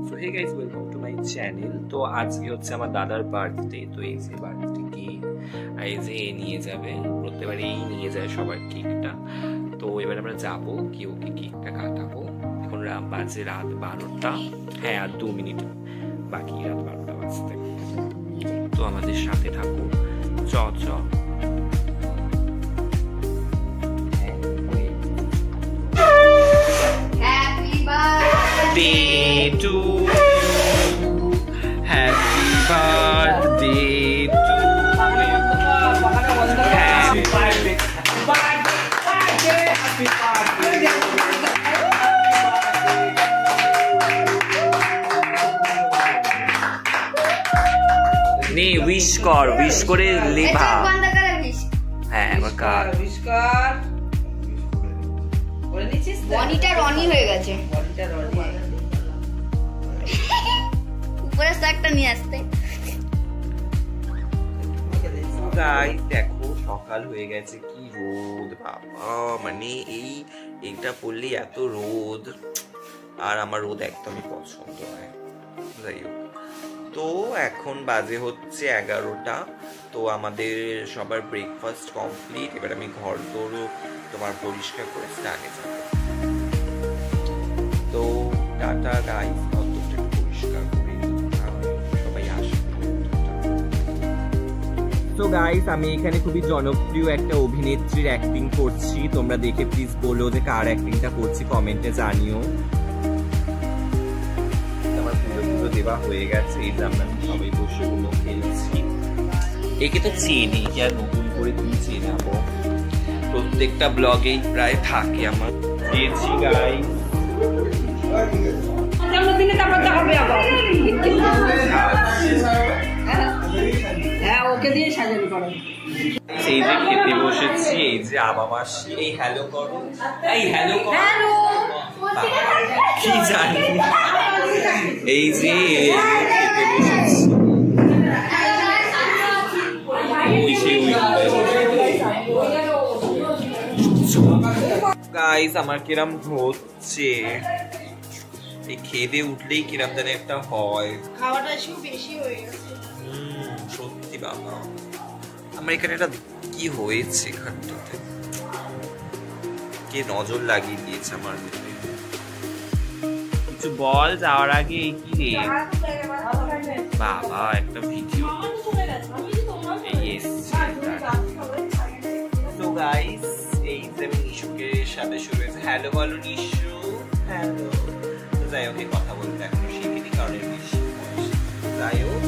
So hey guys, welcome to my channel. তো আজকে হচ্ছে আমার দাদার বার্থডে। তো এই যে বার্থডে কেক, এই যে নিয়ে যাবে, প্রত্যেকবারই নিয়ে যায় সবার কেকটা। তো এবার আমরা যাবো, কেউ কেকটা কাটাবো। এখন বাজে রাত 12টা, হ্যাঁ আর 2 মিনিট বাকি রাত 12টা বাজতে। তো আমাদের সাথে থাকো, চ চ। Birthday to you. Happy birthday to you. Happy birthday. নে উইশ কর, উইশ করে লেভা। হ্যাঁ এবার উইশ কর। বনিটা রনি হয়ে গেছে, উপরে একটা নিয়ে আসতে। গাইস দেখো, সকাল হয়ে গেছে, কি রোদ বাবা, মানে এইটা পড়লে এত রোদ, আর আমার রোদ একদমই পছন্দ হয়। যাই হোক, তো এখন বাজে হচ্ছে 11টা। তো আমাদের সবার ব্রেকফাস্ট কমপ্লিট। এবার আমি ঘর দৌড় তোমার পরিষ্কার করে স্নানে যাব। তো টাটা গাইস, অতটা পরিষ্কার করে সবাই আসবে। তো গাইস, আমি এখানে খুবই জনপ্রিয় একটা অভিনেত্রীর অ্যাক্টিং করছি। তোমরা দেখে প্লিজ বলো যে কার অ্যাক্টিংটা করছি, কমেন্টে জানিও। আমার পুজো দেওয়া হয়ে গেছে, এই যে আমরা সবাই বসে গুলো খেলছি। একে তো চিনি, কি আর নতুন করে কি চেনাবো, প্রত্যেকটা ব্লগেই প্রায় থাকে আমার। দিয়েছি গাইস, জন্মদিনে তারপর দেখাবে আবার। হ্যাঁ, ওকে দিয়ে সাজানো করো। এই যে খেতে বসেছি, এই যে আবা মাসি, এই হ্যালো করো, এই হ্যালো করো, কি জানি, এই যে খেতে বসেছি। গাইস আমার কিরম হচ্ছে, এই খেয়ে উঠলেই কিরম জানি একটা হয়, খাওয়াটা একটু বেশি হয়ে গেছে। সত্যি বাবা, আমার এখানে একটা কি হয়েছে, এখানটাতে কে নজর লাগিয়ে দিয়েছে আমার ভিতরে। কিছু বল যাওয়ার আগে, কি রে বাবা, একটা ভিডিও গাইস। এই যে আমি নিশুকের সাথে শুরু হয়েছে, হ্যালো বলো নিশু, হ্যালো। যাই হোক, কথা বলতে এখনো শিখিনি, কারণ যাই হোক।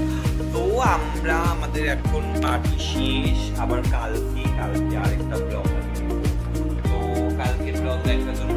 তো আমরা আমাদের এখন পার্টি শেষ, আবার কালকে আরেকটা ব্লগ আছে। তো কালকে ব্লগ দেখার জন্য